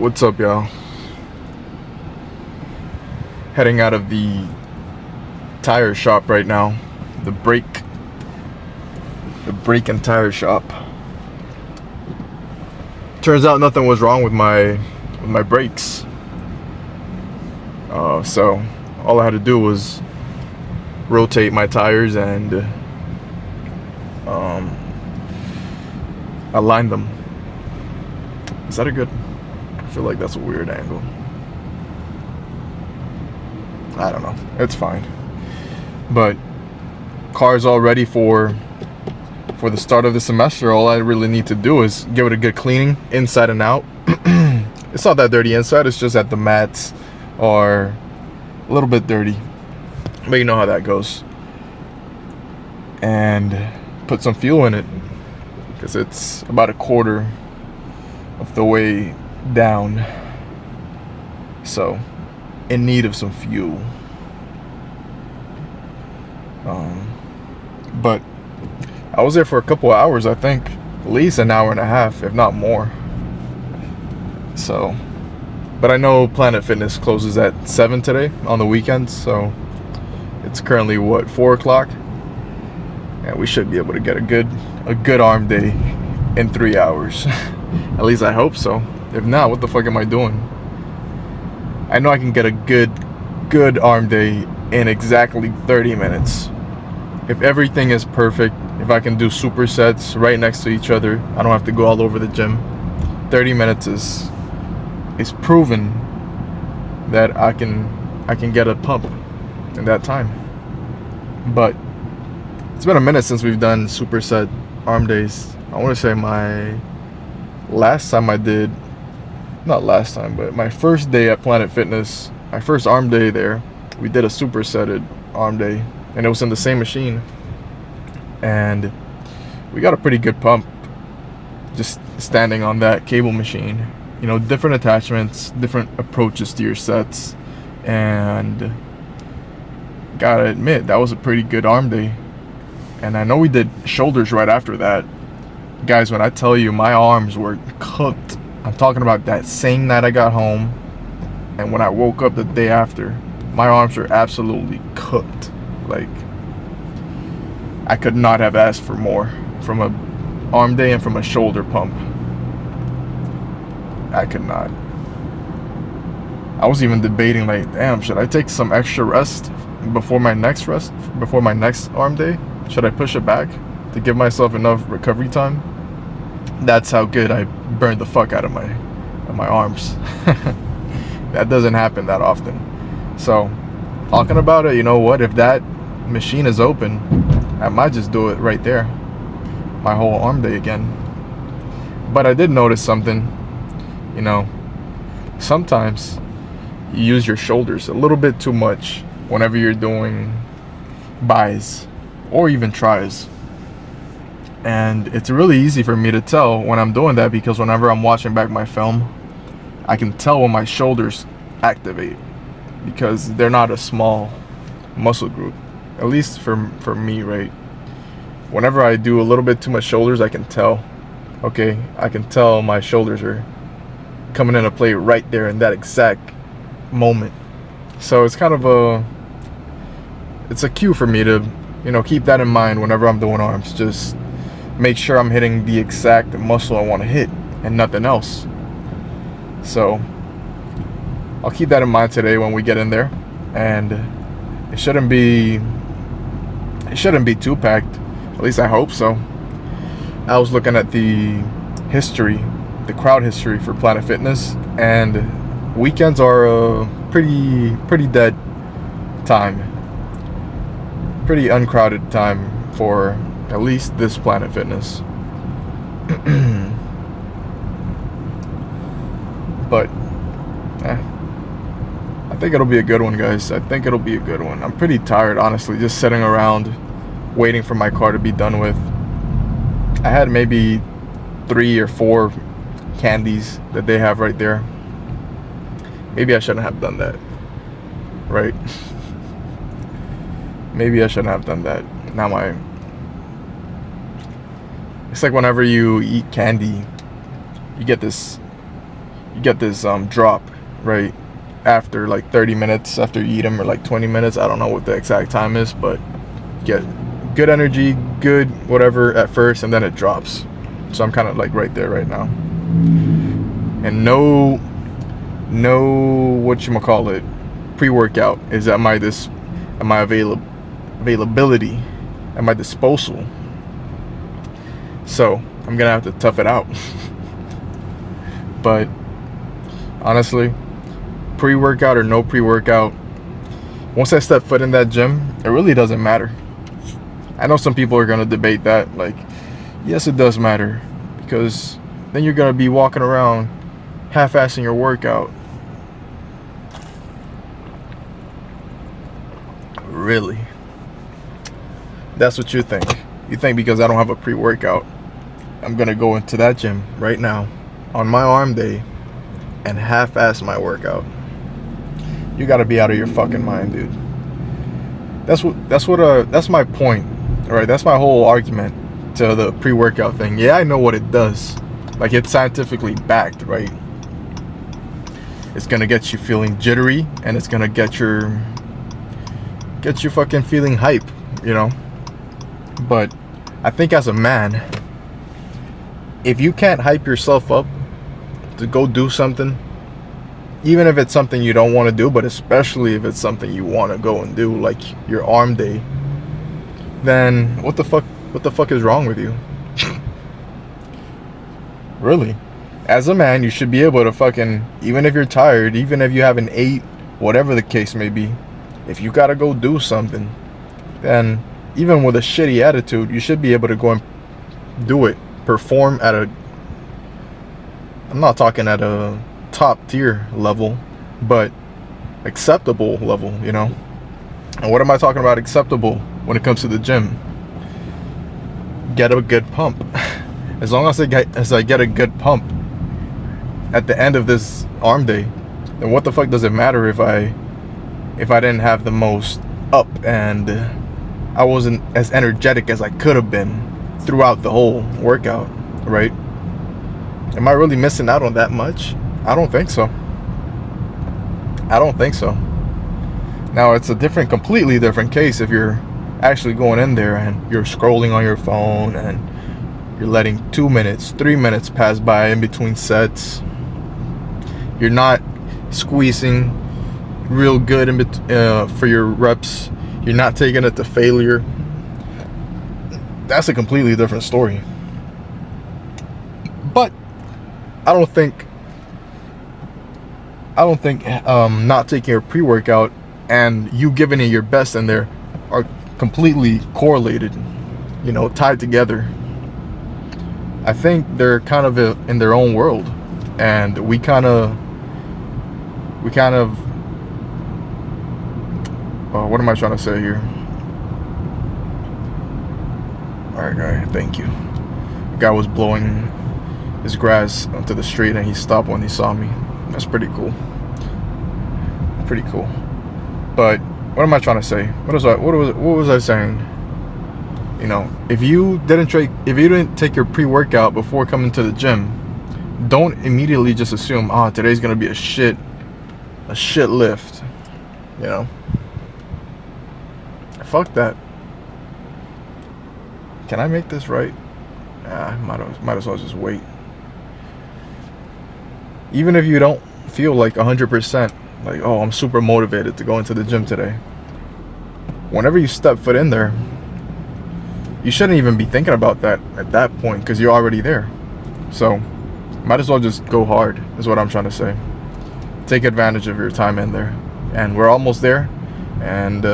What's up, y'all? Heading out of the tire shop right now. The brake and tire shop. Turns out nothing was wrong with my brakes. So all I had to do was rotate my tires and align them. Is that a good? I feel like that's a weird angle. I don't know. It's fine. But car's all ready for the start of the semester. All I really need to do is give it a good cleaning inside and out. It's not that dirty inside. It's just that the mats are a little bit dirty. But you know how that goes. And put some fuel in it, because it's about a quarter of the way down. So, in need of some fuel. But I was there for a couple of hours, I think. At least an hour and a half, if not more. So, but I know Planet Fitness closes at 7 today on the weekends, so it's currently what, 4 o'clock? And we should be able to get a good arm day in 3 hours. At least I hope so. If not, what the fuck am I doing? I know I can get a good arm day in exactly 30 minutes. If everything is perfect, if I can do supersets right next to each other, I don't have to go all over the gym. 30 minutes is proven that I can get a pump in that time. But it's been a minute since we've done superset arm days. I want to say my last time I did, not last time, but my first day at Planet Fitness, my first arm day there, we did a supersetted arm day, and it was in the same machine, and we got a pretty good pump just standing on that cable machine. You know, different attachments, different approaches to your sets, and gotta admit, that was a pretty good arm day. And I know we did shoulders right after that. Guys, when I tell you my arms were cooked, I'm talking about that same night I got home and when I woke up the day after, my arms were absolutely cooked. Like, I could not have asked for more from a arm day and from a shoulder pump. I could not. I was even debating, like, damn, should I take some extra rest before my next arm day? Should I push it back to give myself enough recovery time? That's how good I burned the fuck out of my arms. That doesn't happen that often. So, talking about it, you know what? If that machine is open, I might just do it right there, my whole arm day again. But I did notice something. You know, sometimes you use your shoulders a little bit too much whenever you're doing buys or even tries. And it's really easy for me to tell when I'm doing that, because whenever I'm watching back my film, I can tell when my shoulders activate, because they're not a small muscle group, at least for me, right? Whenever I do a little bit too much shoulders, I can tell. Okay, I can tell my shoulders are coming into play right there in that exact moment. So it's kind of it's a cue for me to, you know, keep that in mind whenever I'm doing arms. Just make sure I'm hitting the exact muscle I want to hit and nothing else. So I'll keep that in mind today when we get in there, and it shouldn't be too packed. At least I hope so. I was looking at the crowd history for Planet Fitness, and weekends are a pretty dead time, pretty uncrowded time for at least this Planet Fitness. But I think it'll be a good one, guys. I think it'll be a good one. I'm pretty tired, honestly, just sitting around waiting for my car to be done with. I had maybe 3 or 4 candies that they have right there. Maybe I shouldn't have done that, right? Maybe I shouldn't have done that. Now it's like whenever you eat candy, you get this you get this drop right after like 30 minutes after you eat them, or like 20 minutes. I don't know what the exact time is, but you get good energy, good whatever at first, and then it drops. So I'm kind of like right there right now. And no whatchamacallit, pre-workout is at my availability, at my disposal. So I'm gonna have to tough it out. But honestly, pre-workout or no pre-workout, once I step foot in that gym, it really doesn't matter. I know some people are gonna debate that, like, yes, it does matter, because then you're gonna be walking around half-assing your workout. Really? That's what you think. You think because I don't have a pre-workout, I'm gonna go into that gym right now on my arm day and half-ass my workout? You gotta be out of your fucking mind, dude. That's my point. All right, that's my whole argument to the pre-workout thing. Yeah, I know what it does. Like, it's scientifically backed, right? It's gonna get you feeling jittery, and it's gonna get you fucking feeling hype, you know? But I think as a man, if you can't hype yourself up to go do something, even if it's something you don't want to do, but especially if it's something you want to go and do, like your arm day, then what the fuck is wrong with you? Really? As a man, you should be able to fucking, even if you're tired, even if you haven't ate, whatever the case may be, if you gotta go do something, then even with a shitty attitude, you should be able to go and do it. Perform at a, I'm not talking at a top tier level, but acceptable level, you know? And what am I talking about acceptable when it comes to the gym? Get a good pump. As long as I get a good pump at the end of this arm day, then what the fuck does it matter if I didn't have the most up and I wasn't as energetic as I could have been throughout the whole workout, right? Am I really missing out on that much? I don't think so. I don't think so. Now, it's a completely different case if you're actually going in there and you're scrolling on your phone and you're letting 2 minutes, 3 minutes pass by in between sets. You're not squeezing real good for your reps. You're not taking it to failure. That's a completely different story. But I don't think not taking your pre-workout and you giving it your best in there are completely correlated, you know, tied together. I think they're kind of in their own world, and we kind of what am I trying to say here? Alright, guy, thank you. The guy was blowing his grass onto the street and he stopped when he saw me. That's pretty cool. Pretty cool. But what am I trying to say? What was I saying? You know, if you didn't take your pre-workout before coming to the gym, don't immediately just assume, today's gonna be a shit lift. You know? Fuck that. Can I make this right? Might as well just wait. Even if you don't feel like 100%, like, oh, I'm super motivated to go into the gym today, whenever you step foot in there, you shouldn't even be thinking about that at that point, because you're already there. So might as well just go hard, is what I'm trying to say. Take advantage of your time in there. And we're almost there, and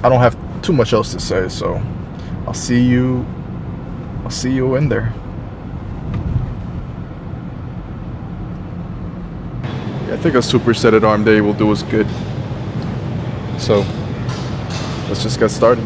I don't have too much else to say, so I'll see you in there. Yeah, I think a superset at arm day will do us good. So let's just get started.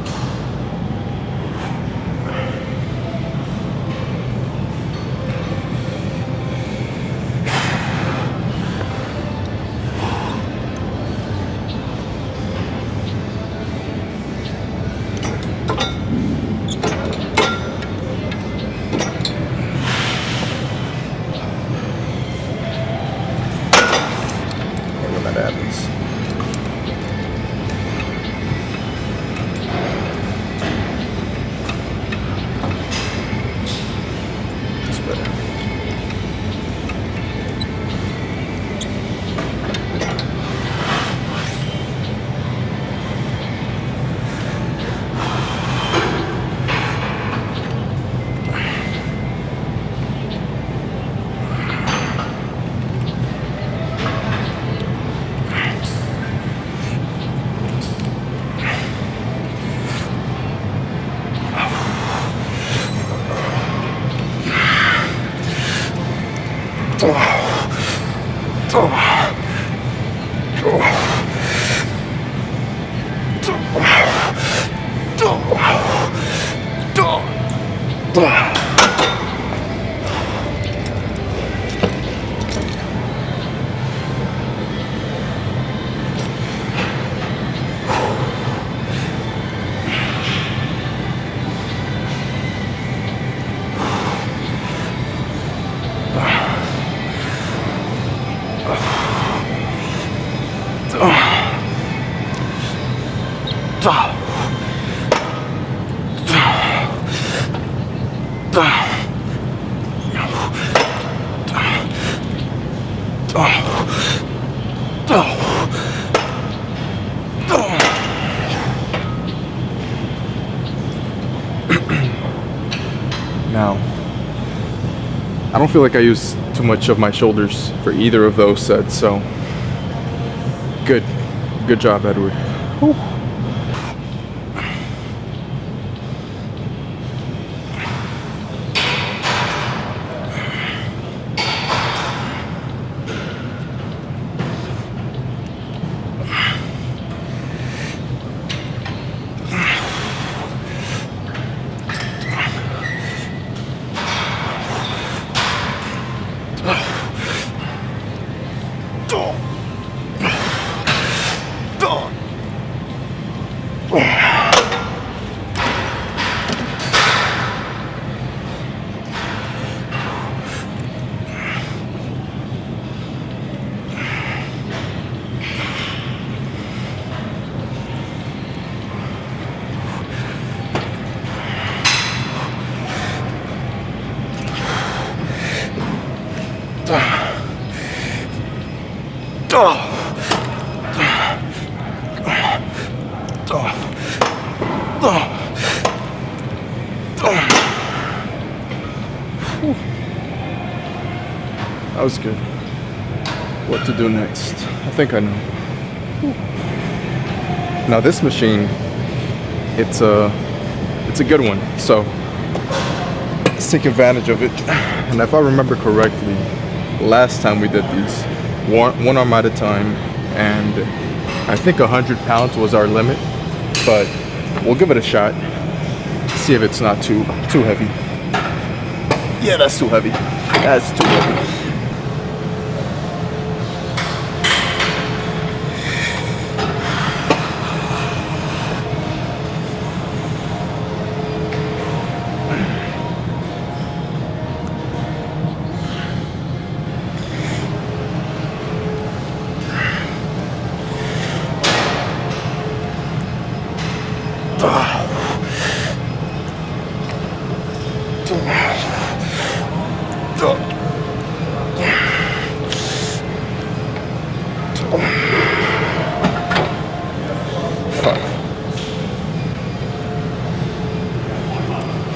Now, I don't feel like I use too much of my shoulders for either of those sets, so good job, Edward. Whew. That was good. What to do next? I think I know. Now this machine, it's a good one. So let's take advantage of it. And if I remember correctly, last time we did these, one arm at a time, and I think 100 pounds was our limit. But we'll give it a shot. See if it's not too heavy. Yeah, that's too heavy. That's too heavy.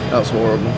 That was horrible.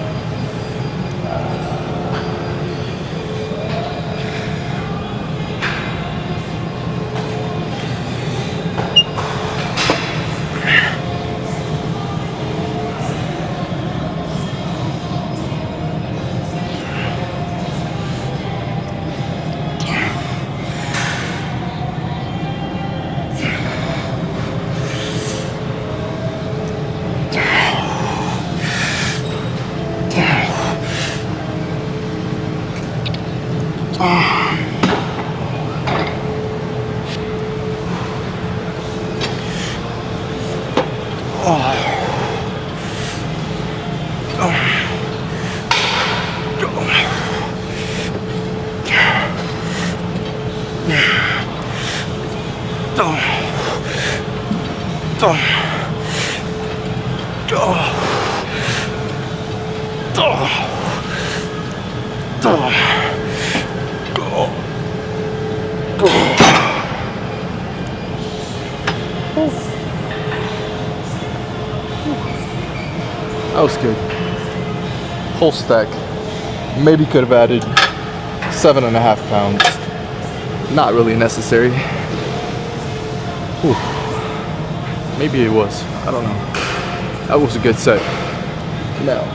That was good. Whole stack. Maybe could have added 7.5 pounds. Not really necessary. Whew. Maybe it was. I don't know. That was a good set. Now,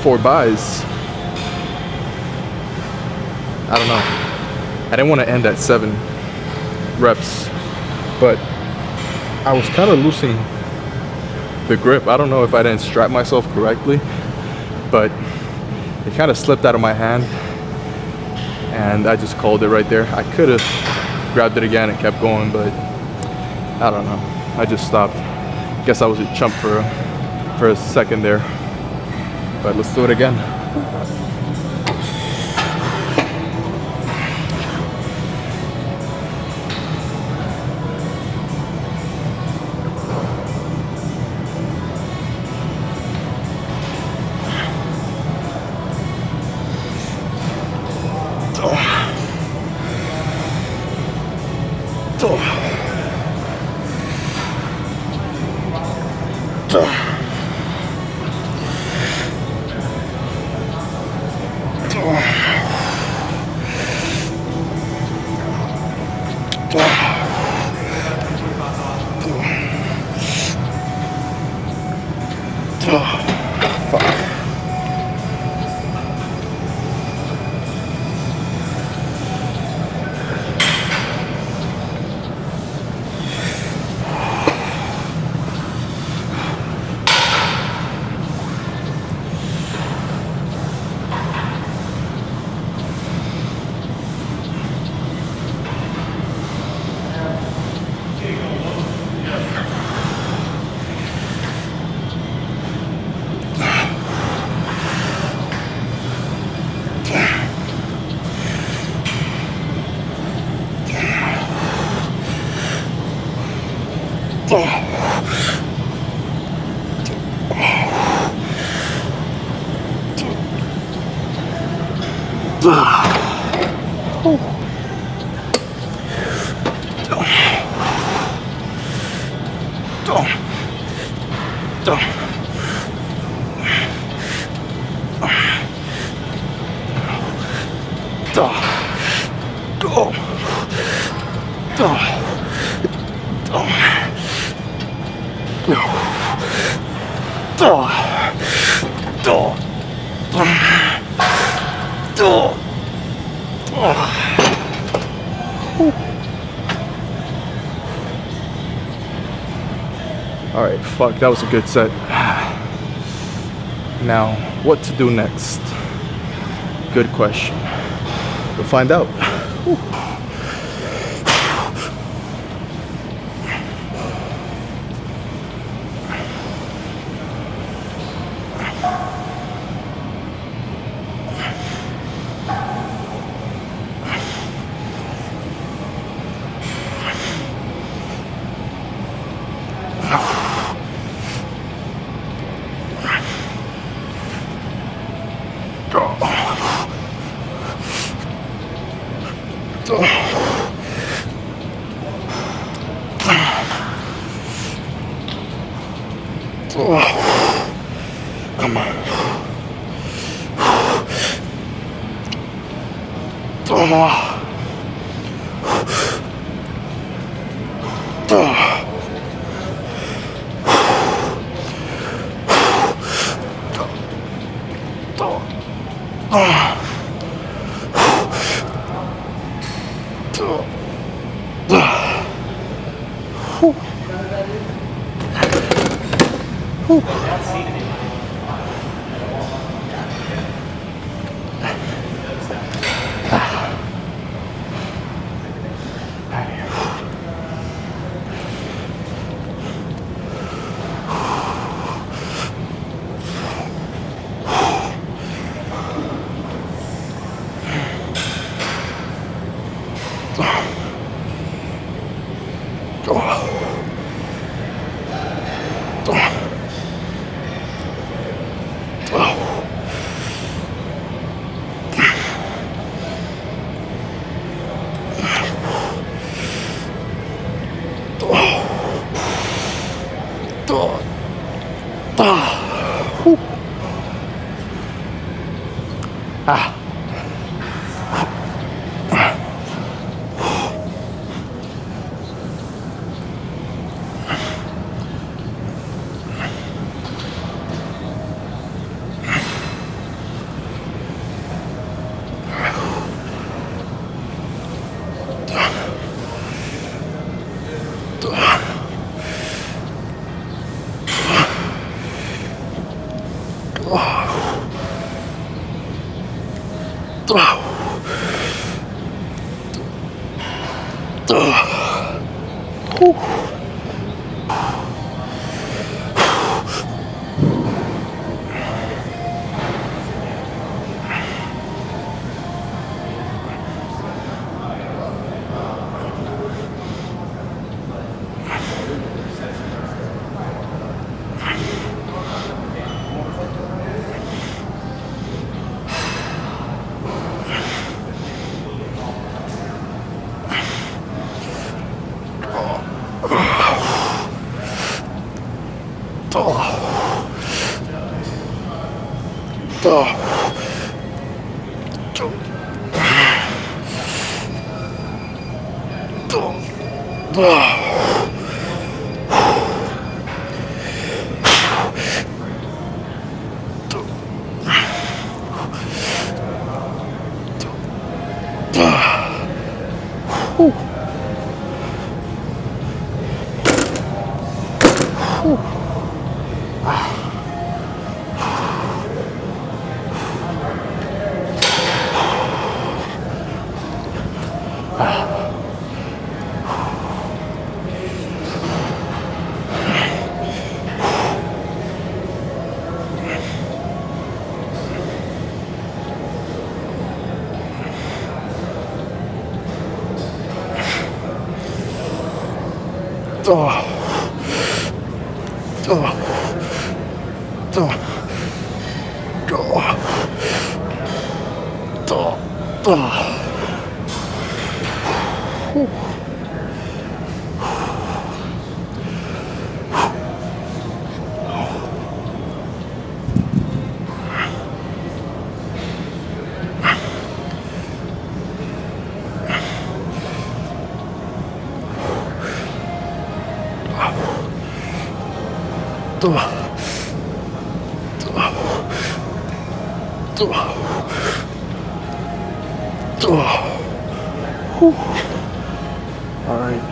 4 buys. I don't know. I didn't want to end at 7 reps, but I was kind of losing the grip. I don't know if I didn't strap myself correctly, but it kind of slipped out of my hand and I just called it right there. I could have grabbed it again and kept going, but I don't know. I just stopped. Guess I was a chump for a second there, but let's do it again. All right, fuck, that was a good set. Now, what to do next? Good question. We'll find out. Come on. All right.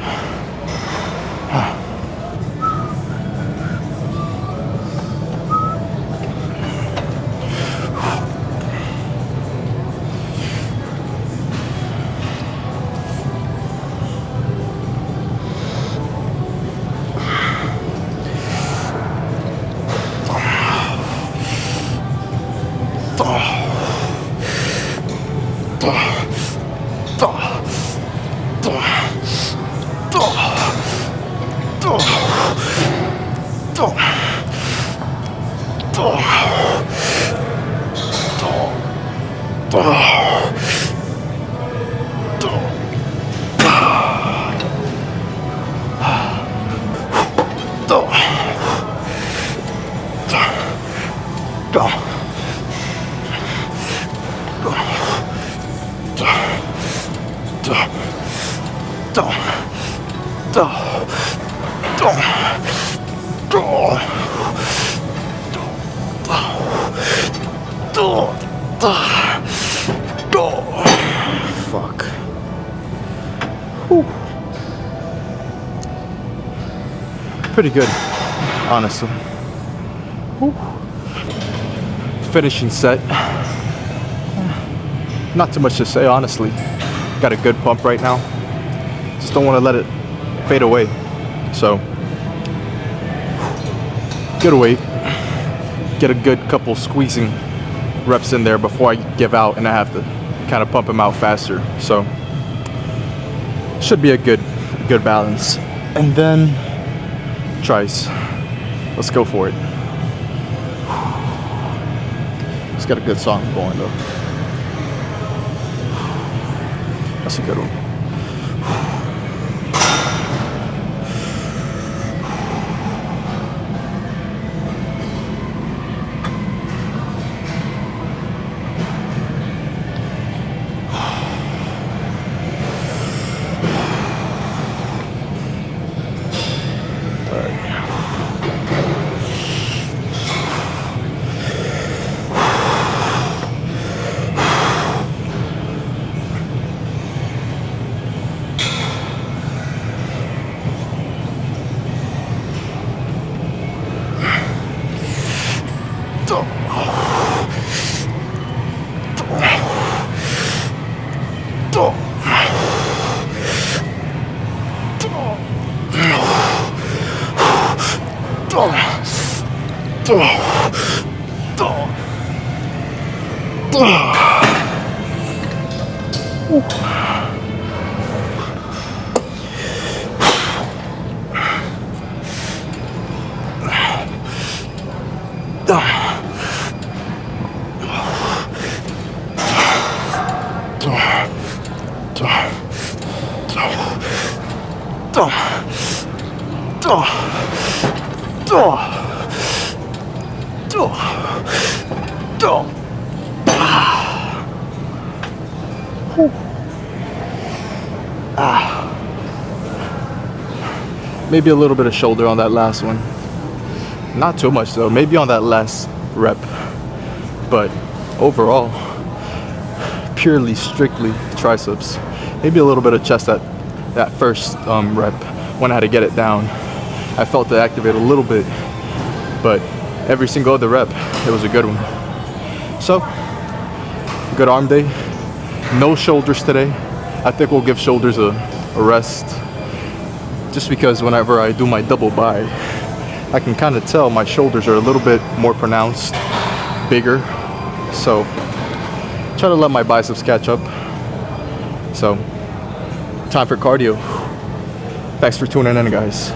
Fuck. Whew. Pretty good, honestly. Whew. Finishing set. Not too much to say, honestly. Got a good pump right now. Just don't want to let it fade away. So, good weight. Get a good couple squeezing reps in there before I give out and I have to kind of pump them out faster. So, should be a good balance. And then, tries. Let's go for it. It's got a good song going though. That's a good one. Maybe a little bit of shoulder on that last one. Not too much though, maybe on that last rep. But overall, purely, strictly triceps. Maybe a little bit of chest at that first rep when I had to get it down. I felt it activate a little bit, but every single other rep, it was a good one. So, good arm day. No shoulders today. I think we'll give shoulders a rest. Just because whenever I do my double bi, I can kind of tell my shoulders are a little bit more pronounced, bigger. So, try to let my biceps catch up. So, time for cardio. Thanks for tuning in, guys.